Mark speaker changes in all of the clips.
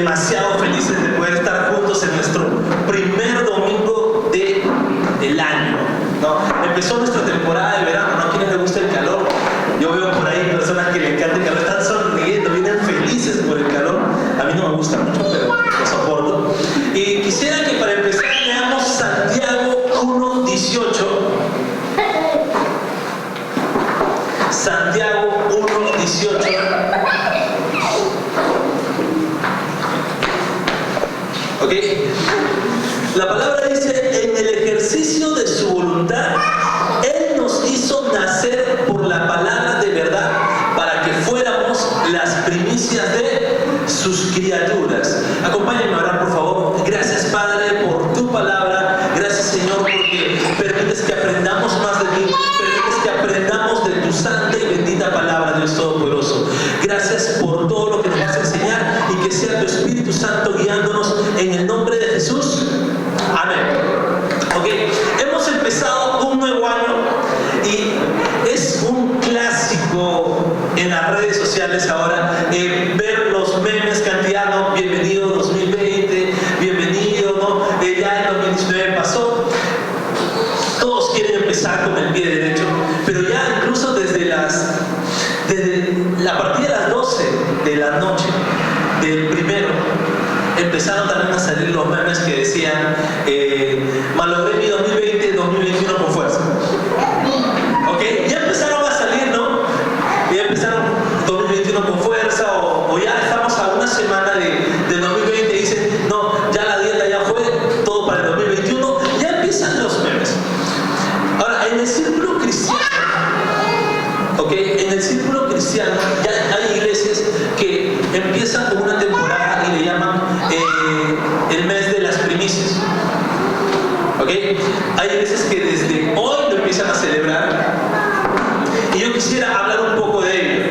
Speaker 1: demasiado felices de poder estar juntos en nuestro primer domingo del año, ¿no? Empezó nuestra temporada de verano, ¿no? ¿A quiénes les gusta el calor? Yo veo por ahí personas que les encanta el calor, están sonriendo, vienen felices por el calor. A mí no me gusta mucho, pero lo soporto. Y quisiera que para empezar leamos Santiago 1:18. Santiago 1:18. ¿Ok? La palabra dice: en el ejercicio de su voluntad, Él nos hizo nacer por la palabra de verdad para que fuéramos las primicias de sus criaturas. Acompáñenme a orar, por favor. Gracias, Padre, por tu palabra. Gracias, Señor, porque permites que aprendamos más de ti. Permites que aprendamos de tu santa y bendita palabra, Dios Todopoderoso. Gracias por todo lo que nos vas a enseñar y que sea tu Espíritu Santo guiándonos en el nombre de Jesús. Amén. Ok, hemos empezado un nuevo año y es un clásico en las redes sociales ahora ver los memes cantianos: bienvenido 2020, bienvenido, ¿no? Ya el 2019 pasó. Todos quieren empezar con el pie derecho, pero ya incluso desde la partida de las 12 de la noche del primero, empezaron también a salir los memes que decían malogré mi 2020-2021 con fuerza. ¿Ok? Ya empezaron a salir, ¿no? Ya empezaron 2021 con fuerza, o ya estamos a una semana de 2020 y dicen, no, ya la dieta ya fue, todo para el 2021. Ya empiezan los memes. Ahora, en el círculo cristiano, ¿ok? En el círculo cristiano ya hay iglesias que empiezan con una temporada y le llaman el mes de las primicias. ¿Ok? Hay iglesias que desde hoy lo empiezan a celebrar y yo quisiera hablar un poco de ello.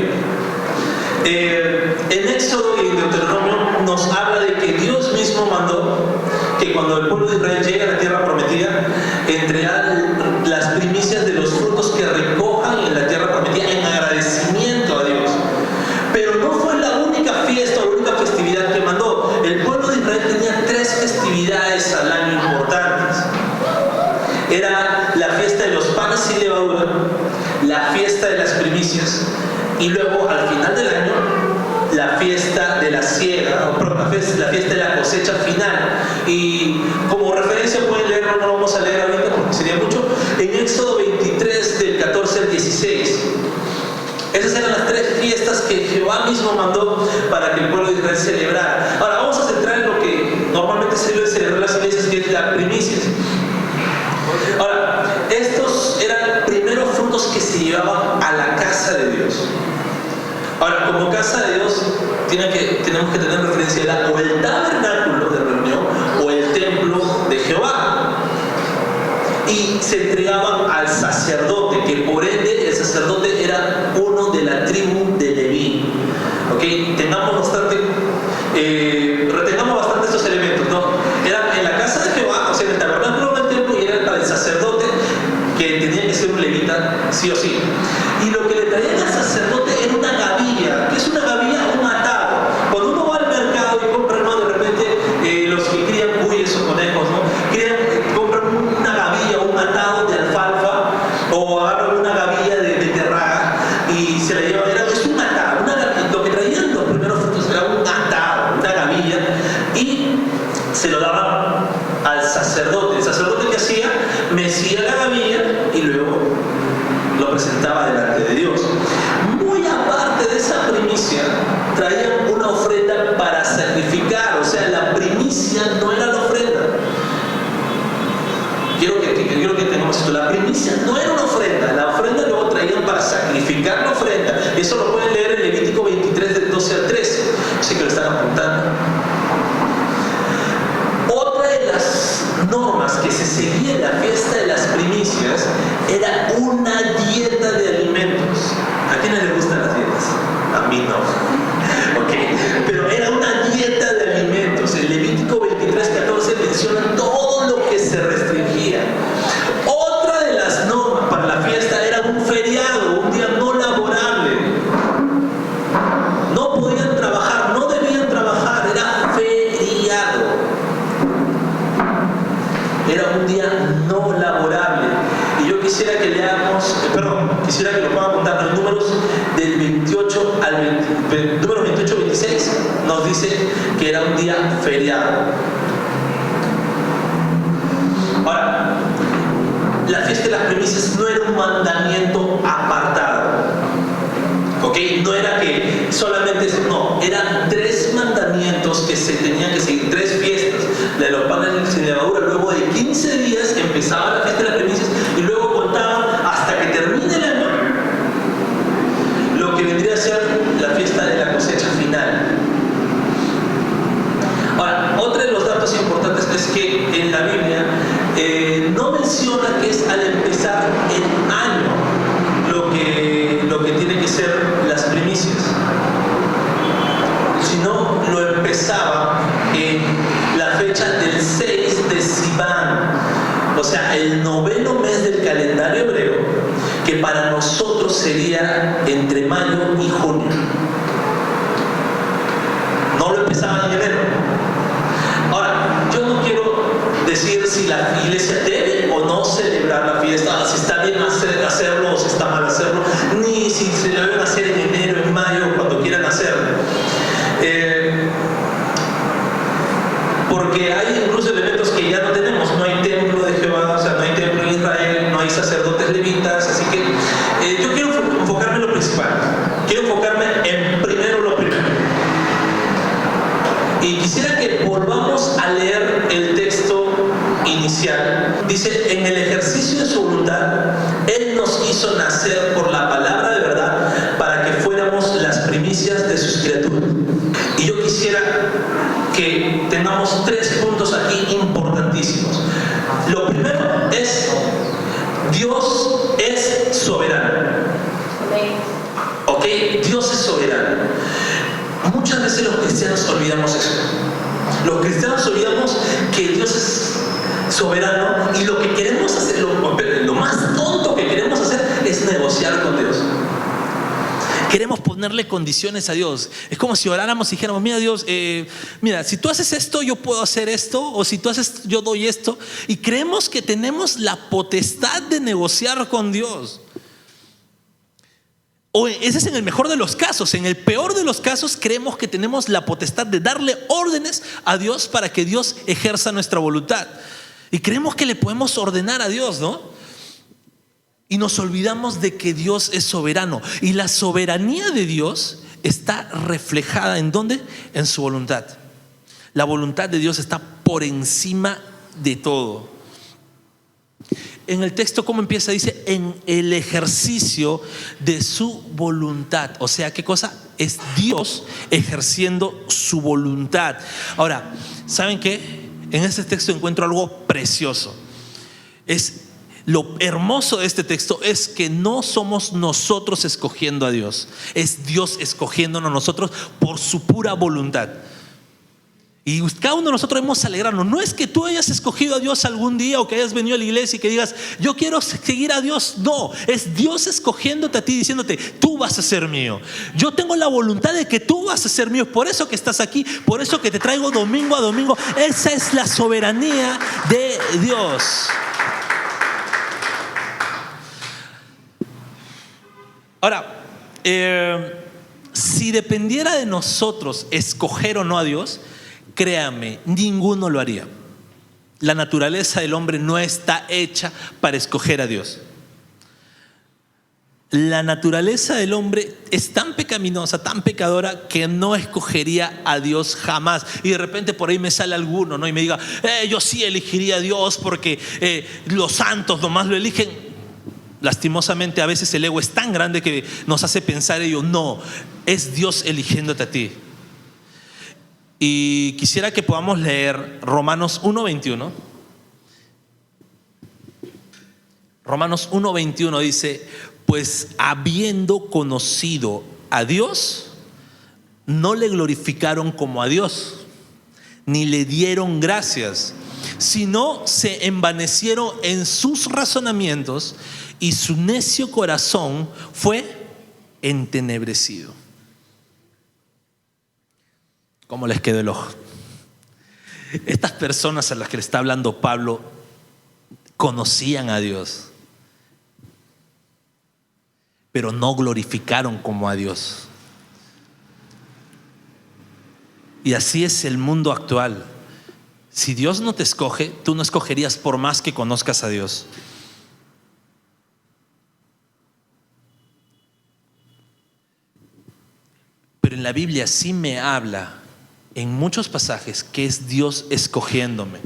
Speaker 1: En Éxodo y en Deuteronomio nos habla de que Dios mismo mandó que cuando el pueblo de Israel llegue a la tierra prometida, entregar las primicias de los frutos que recojan en la tierra prometida en agradecimiento a Dios. Pero no fue la única fiesta o la única festividad que mandó. El pueblo de Israel tenía 3 festividades al año importantes. Era la fiesta de los panes sin levadura, la fiesta de las primicias, y luego al final del año la fiesta de la siega, la fiesta de la cosecha final. Y como referencia pueden leerlo, no lo vamos a leer ahorita porque sería mucho, en Éxodo 23 del 14 al 16. Esas eran las 3 fiestas que Jehová mismo mandó para que el pueblo de Israel celebrara. Ahora vamos a centrar en lo que normalmente se debe celebrar las iglesias, que es las primicias. Ahora, estos eran primeros frutos que se llevaban a la casa de Dios. Ahora, como casa de Dios, tenemos que tener referencia o el tabernáculo de reunión o el templo de Jehová. Y se entregaban al sacerdote, que por ende el sacerdote era uno de la tribu de Leví. ¿Ok? Retengamos bastante estos elementos, ¿no? Era en la casa de Jehová, o sea, en el tabernáculo del templo, y era para el sacerdote, que tenía que ser un levita, sí o sí. Y lo que le traían al sacerdote era una gavilla. ¿Qué es una gavilla? Un atado. Cuando uno va al mercado y compra, ¿no? De repente, los que crían bueyes o conejos, ¿no? Compran una gavilla o un atado de alfalfa, o agarran una gavilla de beterraga y se la llevan. Es un atado, lo que traían los primeros frutos era un atado, una gavilla, y se lo daban al sacerdote. El sacerdote, que hacía, mecía la gavilla y luego lo presentaba delante de Dios. Muy aparte de esa primicia, traían una ofrenda para sacrificar. O sea, la primicia no era la ofrenda. Quiero que tengamos esto. La primicia no era una ofrenda. La ofrenda luego traían para sacrificar la ofrenda. Eso lo pueden leer en Levítico 23 del 12 al 13. Sé que lo están apuntando. Otra de las normas que se seguía en la fiesta de las primicias era una dieta de alimentos. ¿A quiénes les gustan las dietas? A mí no. Ok, pero era una dieta de alimentos. En Levítico 23:14 menciona todo lo que se restringía. Otra de las normas para la fiesta era un feriado, un día no laborable. quisiera que lo puedan apuntar. En números del 28 al 20, números 28-26 nos dice que era un día feriado. Ahora, la fiesta de las primicias no era un mandamiento apartado, ¿ok? No era que solamente eso, no, eran 3 mandamientos que se tenían que seguir, 3 fiestas. La de los panes sin levadura, luego de 15 días empezaba la fiesta de las primicias y luego contaban hasta que termine el año lo que vendría a ser la fiesta de la cosecha final. Ahora, otro de los datos importantes es que en la Biblia no menciona que es al empezar el año lo que tiene que ser las primicias, sino lo empezaba en la fecha del 6 de Sivan, o sea, el 9º mes del calendario hebreo, que para nosotros sería entre mayo y junio. No lo empezaba en enero. Ahora, yo no quiero decir si la iglesia debe o no celebrar la fiesta, si está bien hacerlo o si está mal hacerlo, ni si se lo deben hacer en enero, en mayo, cuando quieran hacerlo. Porque hay incluso elementos que ya no tenemos. No hay templo de Jehová, o sea, no hay templo en Israel, no hay sacerdotes levitas, así que yo quiero enfocarme en lo principal. Quiero enfocarme en primero lo primero. Y quisiera que volvamos a leer el texto inicial. Dice: en el ejercicio de su voluntad, Él nos hizo nacer por la palabra de verdad para que fuéramos las primicias de sus criaturas. Y yo quisiera que tengamos 3 puntos aquí importantísimos. Lo primero es: Dios es soberano. ¿Ok? Dios es soberano. Muchas veces los cristianos olvidamos eso. Los cristianos olvidamos que Dios es soberano y lo que queremos hacer, lo más tonto que queremos hacer es negociar con Dios. Queremos ponerle condiciones a Dios. Es como si oráramos y dijéramos: mira Dios, mira, si tú haces esto, yo puedo hacer esto, o si tú haces, yo doy esto. Y creemos que tenemos la potestad de negociar con Dios. O ese es en el mejor de los casos. En el peor de los casos, creemos que tenemos la potestad de darle órdenes a Dios para que Dios ejerza nuestra voluntad. Y creemos que le podemos ordenar a Dios, ¿no? Y nos olvidamos de que Dios es soberano. Y la soberanía de Dios está reflejada ¿en dónde? En su voluntad. La voluntad de Dios está por encima de todo. En el texto, ¿cómo empieza? Dice: en el ejercicio de su voluntad. O sea, ¿qué cosa? Es Dios ejerciendo su voluntad. Ahora, ¿saben qué? En este texto encuentro algo precioso. Lo hermoso de este texto es que no somos nosotros escogiendo a Dios, es Dios escogiéndonos a nosotros por su pura voluntad. Y cada uno de nosotros debemos alegrarnos. No es que tú hayas escogido a Dios algún día o que hayas venido a la iglesia y que digas: yo quiero seguir a Dios. No, es Dios escogiéndote a ti, diciéndote: tú vas a ser mío. Yo tengo la voluntad de que tú vas a ser mío. Por eso que estás aquí, por eso que te traigo domingo a domingo. Esa es la soberanía de Dios. Ahora, si dependiera de nosotros escoger o no a Dios, créame, ninguno lo haría. La naturaleza del hombre no está hecha para escoger a Dios. La naturaleza del hombre es tan pecaminosa, tan pecadora, que no escogería a Dios jamás. Y de repente por ahí me sale alguno, ¿no? Y me diga: yo sí elegiría a Dios porque los santos nomás lo eligen. Lastimosamente a veces el ego es tan grande que nos hace pensar ello. No, es Dios eligiéndote a ti. Y quisiera que podamos leer Romanos 1:21. Romanos 1:21 dice: pues habiendo conocido a Dios, no le glorificaron como a Dios, ni le dieron gracias, sino se envanecieron en sus razonamientos, y su necio corazón fue entenebrecido. ¿Cómo les quedó el ojo? Estas personas a las que le está hablando Pablo conocían a Dios. pero no glorificaron como a Dios. Y así es el mundo actual. Si Dios no te escoge, tú no escogerías por más que conozcas a Dios. Pero en la Biblia sí me habla en muchos pasajes que es Dios escogiéndome.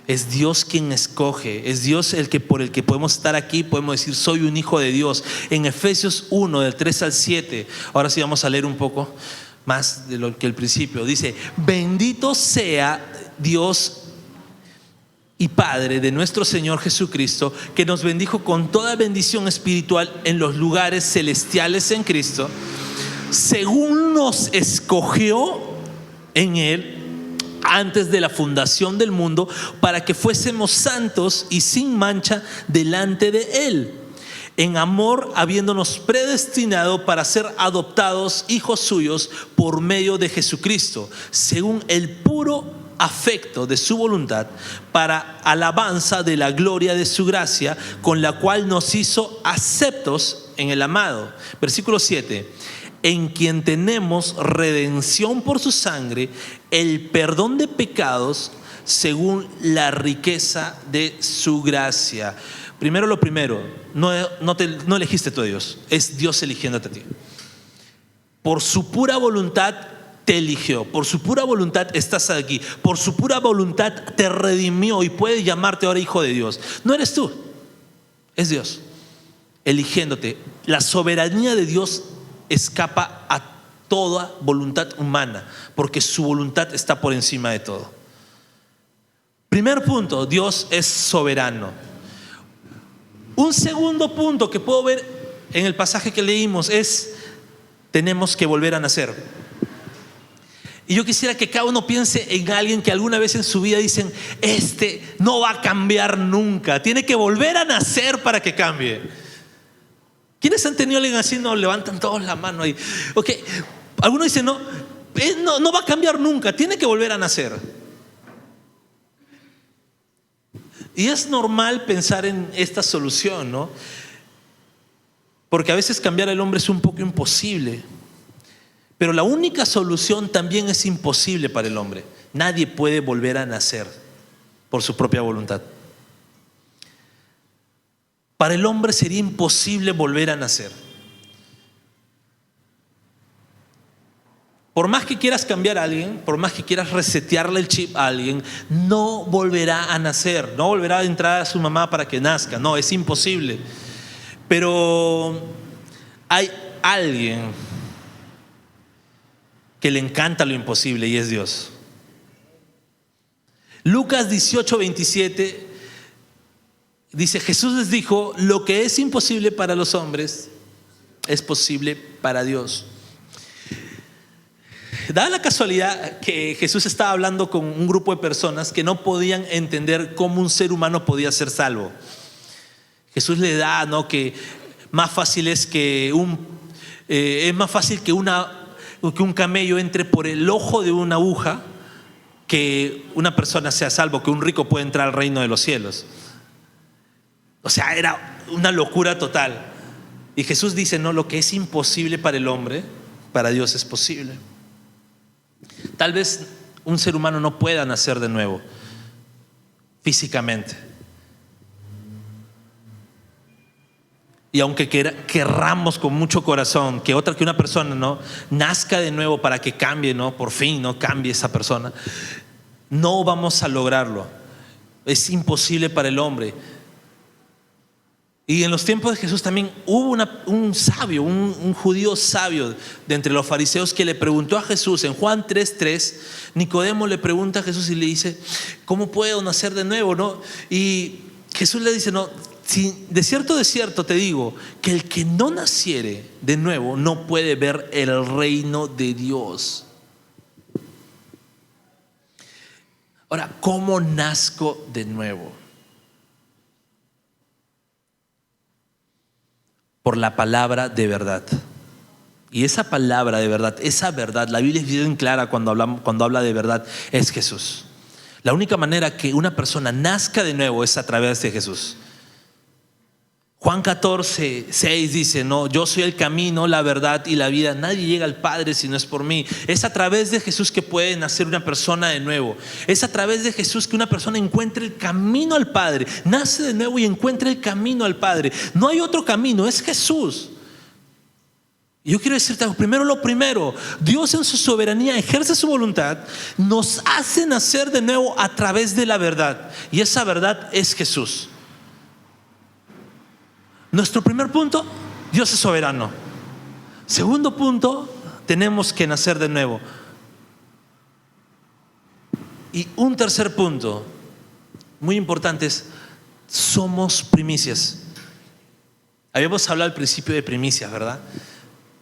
Speaker 1: Es Dios quien escoge, es Dios por el que podemos estar aquí, podemos decir soy un hijo de Dios. En Efesios 1 del 3 al 7, ahora sí vamos a leer un poco más de lo que el principio dice: bendito sea Dios y Padre de nuestro Señor Jesucristo, que nos bendijo con toda bendición espiritual en los lugares celestiales en Cristo, según nos escogió en Él antes de la fundación del mundo, para que fuésemos santos y sin mancha delante de Él, en amor habiéndonos predestinado para ser adoptados hijos suyos por medio de Jesucristo, según el puro afecto de su voluntad, para alabanza de la gloria de su gracia, con la cual nos hizo aceptos en el amado. Versículo 7: en quien tenemos redención por su sangre, el perdón de pecados según la riqueza de su gracia. Primero lo primero, no elegiste tú a Dios, es Dios eligiéndote a ti. Por su pura voluntad te eligió, por su pura voluntad estás aquí, por su pura voluntad te redimió y puede llamarte ahora hijo de Dios. No eres tú, es Dios eligiéndote. La soberanía de Dios escapa a toda voluntad humana, porque su voluntad está por encima de todo. Primer punto, Dios es soberano. Un segundo punto que puedo ver en el pasaje que leímos es: tenemos que volver a nacer. Y yo quisiera que cada uno piense en alguien que alguna vez en su vida dicen: este no va a cambiar nunca, tiene que volver a nacer para que cambie. ¿Quiénes han tenido a alguien así? No, levantan todos la mano ahí. Okay. Algunos dicen: no va a cambiar nunca, tiene que volver a nacer. Y es normal pensar en esta solución, ¿no? Porque a veces cambiar al hombre es un poco imposible. Pero la única solución también es imposible para el hombre. Nadie puede volver a nacer por su propia voluntad. Para el hombre sería imposible volver a nacer. Por más que quieras cambiar a alguien, por más que quieras resetearle el chip a alguien, no volverá a nacer, no volverá a entrar a su mamá para que nazca. No, es imposible. Pero hay alguien que le encanta lo imposible y es Dios. Lucas 18:27 dice: Jesús les dijo: lo que es imposible para los hombres es posible para Dios. Da la casualidad que Jesús estaba hablando con un grupo de personas que no podían entender cómo un ser humano podía ser salvo. Jesús le da, ¿no?, que más fácil es que un camello entre por el ojo de una aguja que una persona sea salvo, que un rico pueda entrar al reino de los cielos. O sea, era una locura total. Y Jesús dice: no, lo que es imposible para el hombre, para Dios es posible. Tal vez un ser humano no pueda nacer de nuevo físicamente. Y aunque querramos con mucho corazón que una persona, ¿no?, nazca de nuevo para que cambie, ¿no?, por fin, ¿no?, cambie esa persona, no vamos a lograrlo. Es imposible para el hombre. Y en los tiempos de Jesús también hubo un sabio, un judío sabio de entre los fariseos, que le preguntó a Jesús en Juan 3:3. Nicodemo le pregunta a Jesús y le dice: ¿cómo puedo nacer de nuevo, no? Y Jesús le dice: no, si de cierto te digo que el que no naciere de nuevo no puede ver el reino de Dios. Ahora, ¿cómo nazco de nuevo? Por la palabra de verdad. Y esa palabra de verdad, esa verdad, la Biblia es bien clara cuando habla de verdad, es Jesús. La única manera que una persona nazca de nuevo es a través de Jesús. Juan 14:6 dice, no, yo soy el camino, la verdad y la vida. Nadie llega al Padre si no es por mí. Es a través de Jesús que puede nacer una persona de nuevo. Es a través de Jesús que una persona encuentra el camino al Padre. Nace de nuevo y encuentra el camino al Padre. No hay otro camino, es Jesús. Yo quiero decirte algo, primero lo primero, Dios en su soberanía ejerce su voluntad, nos hace nacer de nuevo a través de la verdad. Y esa verdad es Jesús. Nuestro primer punto, Dios es soberano. Segundo punto, tenemos que nacer de nuevo. Y un tercer punto, muy importante, es somos primicias. Habíamos hablado al principio de primicias, ¿verdad?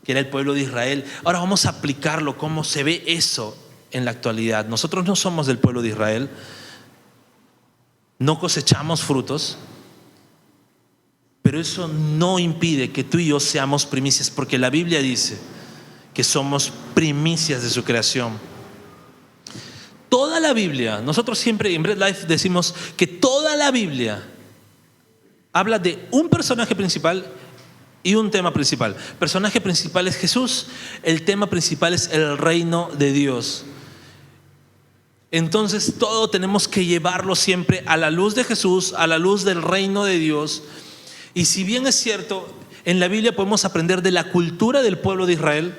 Speaker 1: Que era el pueblo de Israel. Ahora vamos a aplicarlo, cómo se ve eso en la actualidad. Nosotros no somos del pueblo de Israel, no cosechamos frutos, pero eso no impide que tú y yo seamos primicias, porque la Biblia dice que somos primicias de su creación. Toda la Biblia, nosotros siempre en Bread Life decimos que toda la Biblia habla de un personaje principal y un tema principal. El personaje principal es Jesús, el tema principal es el reino de Dios. Entonces todo tenemos que llevarlo siempre a la luz de Jesús, a la luz del reino de Dios. Y si bien es cierto, en la Biblia podemos aprender de la cultura del pueblo de Israel,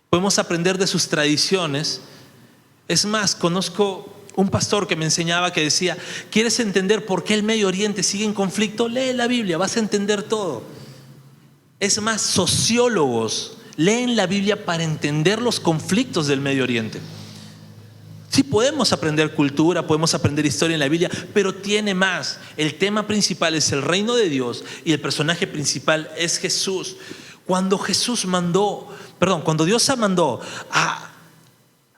Speaker 1: podemos aprender de sus tradiciones. Es más, conozco un pastor que me enseñaba, que decía, ¿quieres entender por qué el Medio Oriente sigue en conflicto? Lee la Biblia, vas a entender todo. Es más, sociólogos leen la Biblia para entender los conflictos del Medio Oriente. Sí, podemos aprender cultura, podemos aprender historia en la Biblia, pero tiene más. El tema principal es el reino de Dios y el personaje principal es Jesús. Cuando Dios mandó a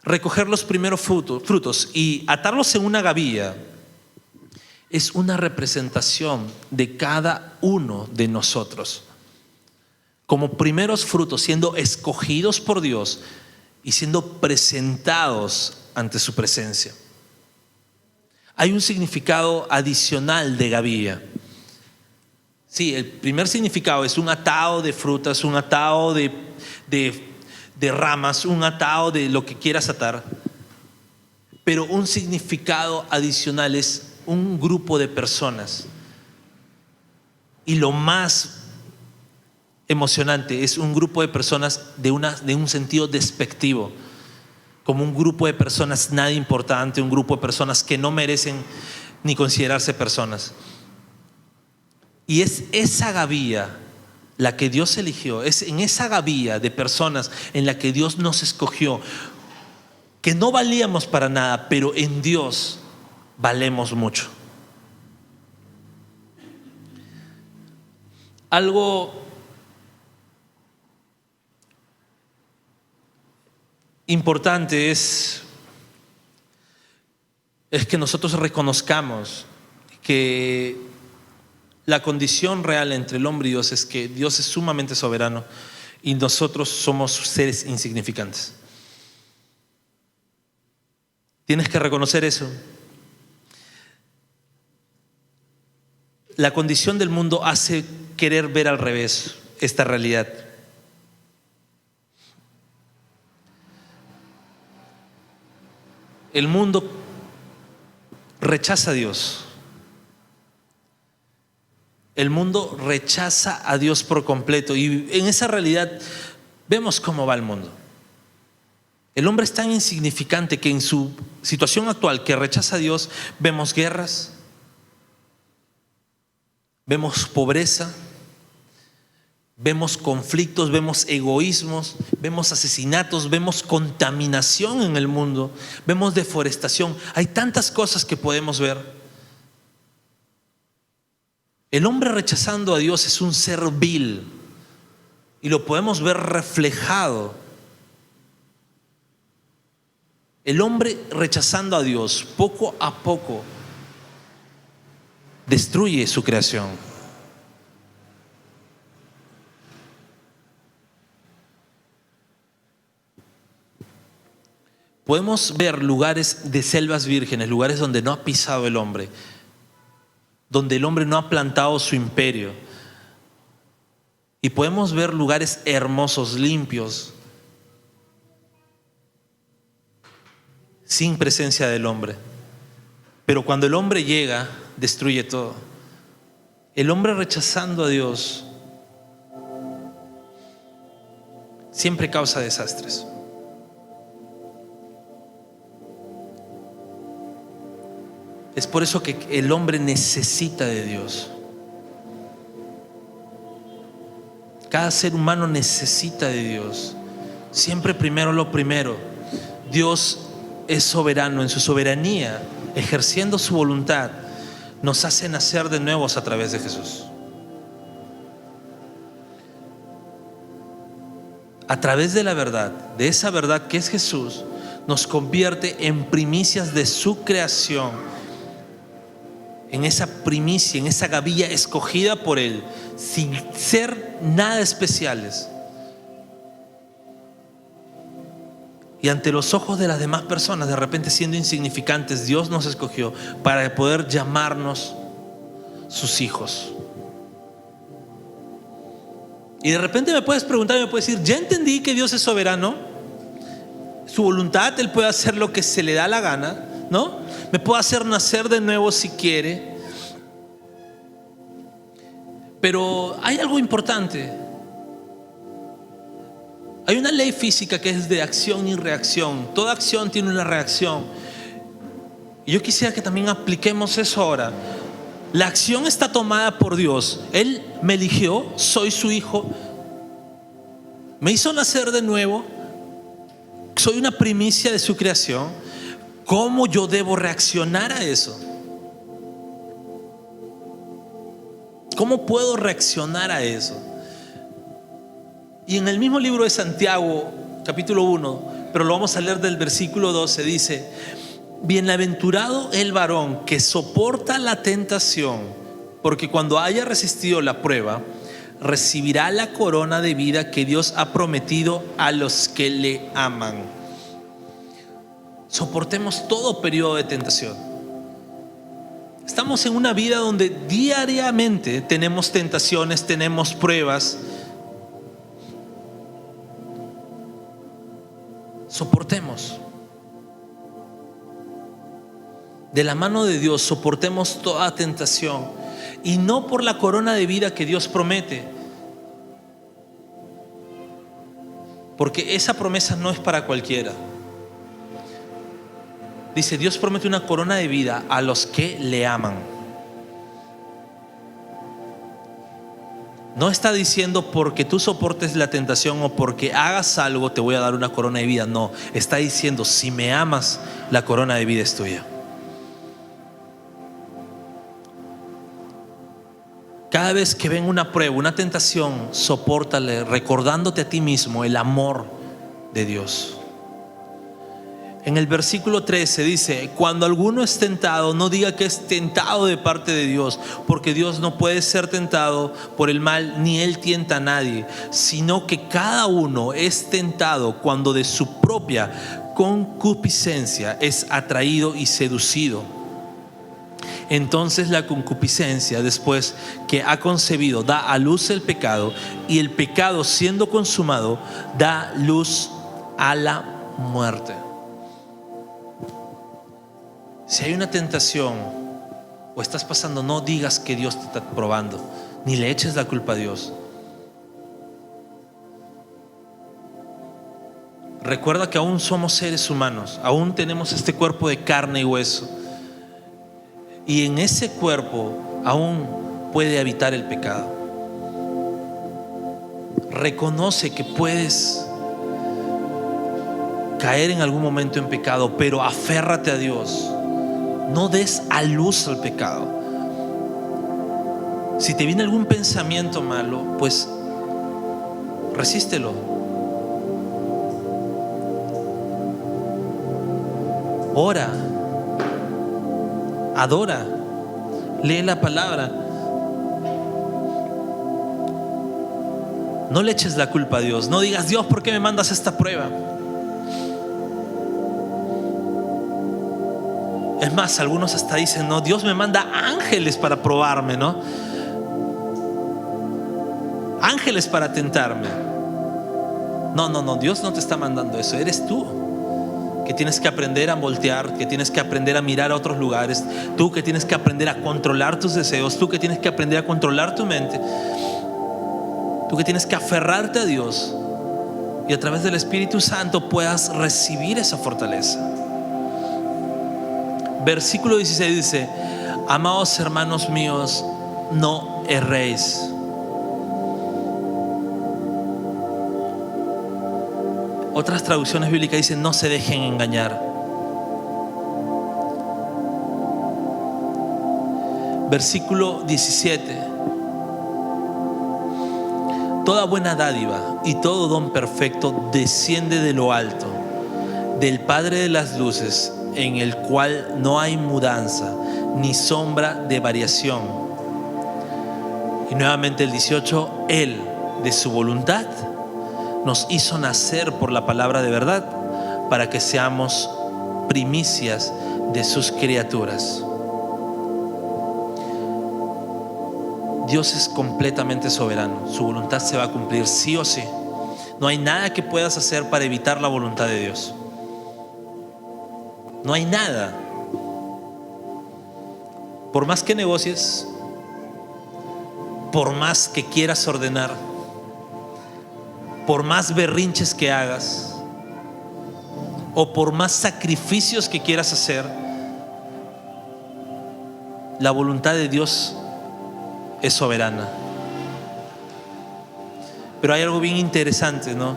Speaker 1: recoger los primeros frutos y atarlos en una gavilla, es una representación de cada uno de nosotros como primeros frutos, siendo escogidos por Dios y siendo presentados ante su presencia. Hay un significado adicional de gavilla. Sí, el primer significado es un atado de frutas, un atado de ramas, un atado de lo que quieras atar. Pero un significado adicional es un grupo de personas. Y lo más emocionante es un grupo de personas de un sentido despectivo, como un grupo de personas nada importante, un grupo de personas que no merecen ni considerarse personas. Y es esa gavilla la que Dios eligió, es en esa gavilla de personas en la que Dios nos escogió, que no valíamos para nada, pero en Dios valemos mucho. Algo importante es que nosotros reconozcamos que la condición real entre el hombre y Dios es que Dios es sumamente soberano y nosotros somos seres insignificantes. Tienes que reconocer eso. La condición del mundo hace querer ver al revés esta realidad. El mundo rechaza a Dios. El mundo rechaza a Dios por completo. Y en esa realidad vemos cómo va el mundo. El hombre es tan insignificante que en su situación actual, que rechaza a Dios, vemos guerras, vemos pobreza, vemos conflictos, vemos egoísmos, vemos asesinatos, vemos contaminación en el mundo, vemos deforestación. Hay tantas cosas que podemos ver. El hombre rechazando a Dios es un ser vil y lo podemos ver reflejado. El hombre rechazando a Dios poco a poco destruye su creación. Podemos ver lugares de selvas vírgenes, lugares donde no ha pisado el hombre, donde el hombre no ha plantado su imperio. Y podemos ver lugares hermosos, limpios, sin presencia del hombre. Pero cuando el hombre llega, destruye todo. El hombre rechazando a Dios siempre causa desastres. Es por eso que el hombre necesita de Dios. Cada ser humano necesita de Dios. Siempre primero lo primero. Dios es soberano. En su soberanía, ejerciendo su voluntad, nos hace nacer de nuevos a través de Jesús. A través de la verdad, de esa verdad que es Jesús, nos convierte en primicias de su creación, en esa primicia, en esa gavilla escogida por Él, sin ser nada especiales. Y ante los ojos de las demás personas, de repente siendo insignificantes, Dios nos escogió para poder llamarnos sus hijos. Y de repente me puedes preguntar, me puedes decir, ya entendí que Dios es soberano, su voluntad, Él puede hacer lo que se le da la gana, ¿no? Me puede hacer nacer de nuevo si quiere. Pero hay algo importante. Hay una ley física que es de acción y reacción. Toda acción tiene una reacción. Y yo quisiera que también apliquemos eso ahora. La acción está tomada por Dios. Él me eligió, soy su hijo, me hizo nacer de nuevo, soy una primicia de su creación. ¿Cómo yo debo reaccionar a eso? ¿Cómo puedo reaccionar a eso? Y en el mismo libro de Santiago, capítulo 1, pero lo vamos a leer del versículo 12, dice: bienaventurado el varón que soporta la tentación, porque cuando haya resistido la prueba, recibirá la corona de vida que Dios ha prometido a los que le aman. Soportemos todo periodo de tentación. Estamos en una vida donde diariamente tenemos tentaciones, tenemos pruebas. Soportemos. De la mano de Dios soportemos toda tentación, y no por la corona de vida que Dios promete, porque esa promesa no es para cualquiera. Dice, Dios promete una corona de vida a los que le aman. No está diciendo porque tú soportes la tentación o porque hagas algo te voy a dar una corona de vida. No, está diciendo, si me amas, la corona de vida es tuya. Cada vez que venga una prueba, una tentación, sopórtale, recordándote a ti mismo el amor de Dios. En el versículo 13 dice: cuando alguno es tentado, no diga que es tentado de parte de Dios, porque Dios no puede ser tentado por el mal, ni Él tienta a nadie, sino que cada uno es tentado cuando de su propia concupiscencia es atraído y seducido. Entonces la concupiscencia, después que ha concebido, da a luz el pecado, y el pecado, siendo consumado, da luz a la muerte. Si hay una tentación o estás pasando, no digas que Dios te está probando, ni le eches la culpa a Dios. Recuerda que aún somos seres humanos, aún tenemos este cuerpo de carne y hueso, y en ese cuerpo aún puede habitar el pecado. Reconoce que puedes caer en algún momento en pecado, pero aférrate a Dios. No des a luz al pecado. Si te viene algún pensamiento malo, pues resístelo. Ora, adora, lee la palabra. No le eches la culpa a Dios. No digas, Dios, ¿por qué me mandas esta prueba? Es más, algunos hasta dicen, no, Dios me manda ángeles para probarme, ¿no? Ángeles para tentarme. No, Dios no te está mandando eso. Eres tú que tienes que aprender a voltear, que tienes que aprender a mirar a otros lugares, tú que tienes que aprender a controlar tus deseos, tú que tienes que aprender a controlar tu mente, tú que tienes que aferrarte a Dios y a través del Espíritu Santo puedas recibir esa fortaleza. Versículo 16 dice: amados hermanos míos, no erréis. Otras traducciones bíblicas dicen: no se dejen engañar. Versículo 17: toda buena dádiva y todo don perfecto desciende de lo alto, del Padre de las luces, en el cual no hay mudanza ni sombra de variación. Y nuevamente el 18: Él, de su voluntad, nos hizo nacer por la palabra de verdad, para que seamos primicias de sus criaturas. Dios es completamente soberano. Su voluntad se va a cumplir sí o sí. No hay nada que puedas hacer para evitar la voluntad de Dios. No hay nada. Por más que negocies, por más que quieras ordenar, por más berrinches que hagas, o por más sacrificios que quieras hacer, la voluntad de Dios es soberana. Pero hay algo bien interesante, ¿no?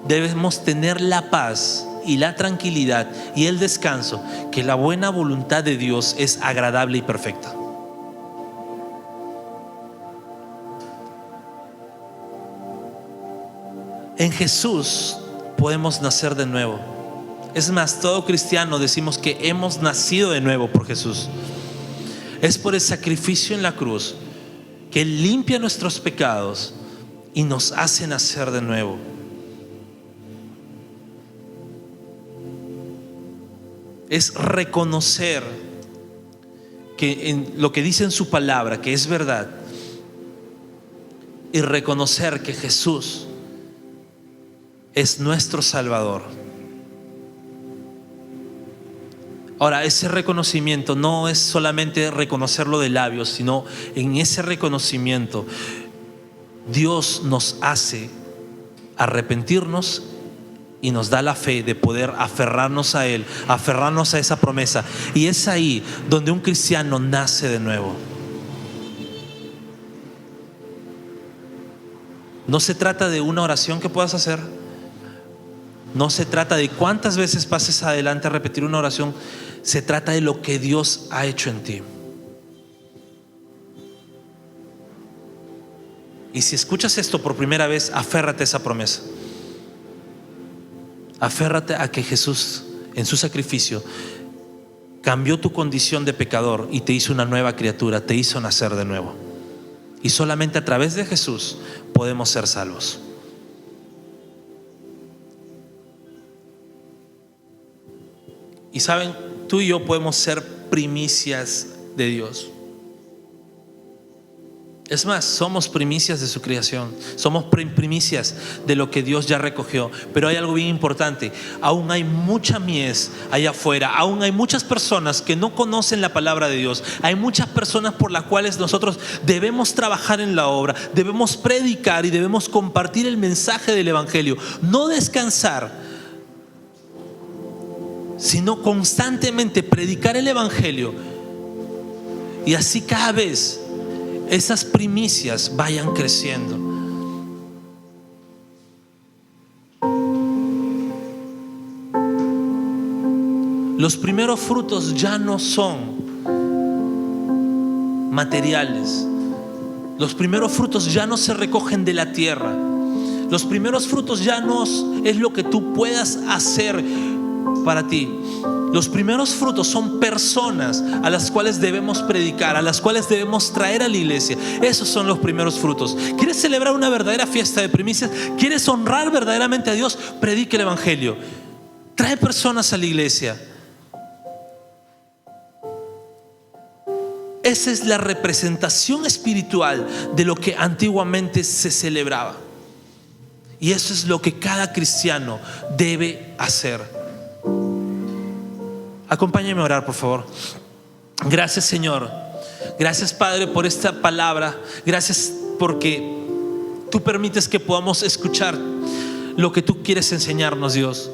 Speaker 1: Debemos tener la paz y la tranquilidad y el descanso, que la buena voluntad de Dios es agradable y perfecta. En Jesús podemos nacer de nuevo. Es más, todo cristiano decimos que hemos nacido de nuevo por Jesús. Es por el sacrificio en la cruz que Él limpia nuestros pecados y nos hace nacer de nuevo. Es reconocer que en lo que dice en su palabra, que es verdad, y reconocer que Jesús es nuestro Salvador. Ahora, ese reconocimiento no es solamente reconocerlo de labios, sino en ese reconocimiento Dios nos hace arrepentirnos y nos da la fe de poder aferrarnos a Él, aferrarnos a esa promesa. Y es ahí donde un cristiano nace de nuevo. No se trata de una oración que puedas hacer. No se trata de cuántas veces pases adelante a repetir una oración. Se trata de lo que Dios ha hecho en ti. Y si escuchas esto por primera vez, aférrate a esa promesa. Aférrate a que Jesús, en su sacrificio, cambió tu condición de pecador y te hizo una nueva criatura, te hizo nacer de nuevo. Y solamente a través de Jesús podemos ser salvos. Y saben, tú y yo podemos ser primicias de Dios. Es más, somos primicias de su creación. Somos primicias de lo que Dios ya recogió. Pero hay algo bien importante. Aún hay mucha mies allá afuera. Aún hay muchas personas que no conocen la palabra de Dios. Hay muchas personas por las cuales nosotros debemos trabajar en la obra. Debemos predicar y debemos compartir el mensaje del Evangelio. No descansar, sino constantemente predicar el Evangelio. Y así cada vez esas primicias vayan creciendo. Los primeros frutos ya no son materiales. Los primeros frutos ya no se recogen de la tierra. Los primeros frutos ya no es lo que tú puedas hacer para ti. Los primeros frutos son personas a las cuales debemos predicar, a las cuales debemos traer a la iglesia. Esos son los primeros frutos. ¿Quieres celebrar una verdadera fiesta de primicias? ¿Quieres honrar verdaderamente a Dios? Predica el Evangelio. Trae personas a la iglesia. esa es la representación espiritual de lo que antiguamente se celebraba. Y eso es lo que cada cristiano debe hacer. Acompáñame a orar, por favor. Gracias, Señor. Gracias, Padre, por esta palabra. Gracias porque tú permites que podamos escuchar lo que tú quieres enseñarnos, Dios.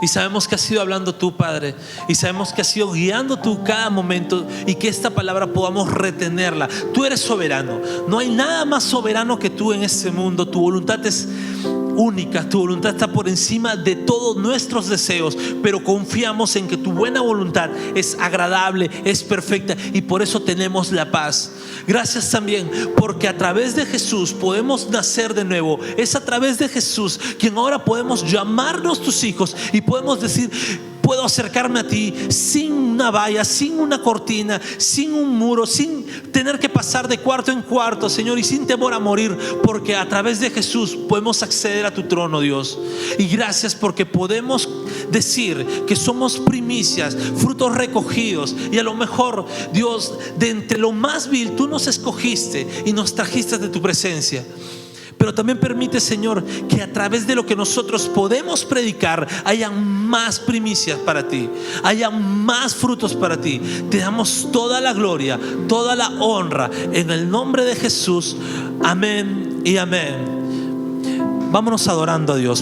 Speaker 1: Y sabemos que has ido hablando tú, Padre, y sabemos que has ido guiando tú cada momento, y que esta palabra podamos retenerla. Tú eres soberano. No hay nada más soberano que tú en este mundo. Tu voluntad es única, tu voluntad está por encima de todos nuestros deseos, pero confiamos en que tu buena voluntad es agradable, es perfecta, y por eso tenemos la paz. Gracias también porque a través de Jesús podemos nacer de nuevo. Es a través de Jesús quien ahora podemos llamarnos tus hijos y podemos decir: puedo acercarme a ti sin una valla, sin una cortina, sin un muro, sin tener que pasar de cuarto en cuarto, Señor, y sin temor a morir, porque a través de Jesús podemos acceder a tu trono, Dios. Y gracias porque podemos decir que somos primicias, frutos recogidos, y a lo mejor, Dios, de entre lo más vil tú nos escogiste y nos trajiste de tu presencia. Pero también permite, Señor, que a través de lo que nosotros podemos predicar haya más primicias para ti, haya más frutos para ti. Te damos toda la gloria, toda la honra, en el nombre de Jesús. Amén y amén. Vámonos adorando a Dios.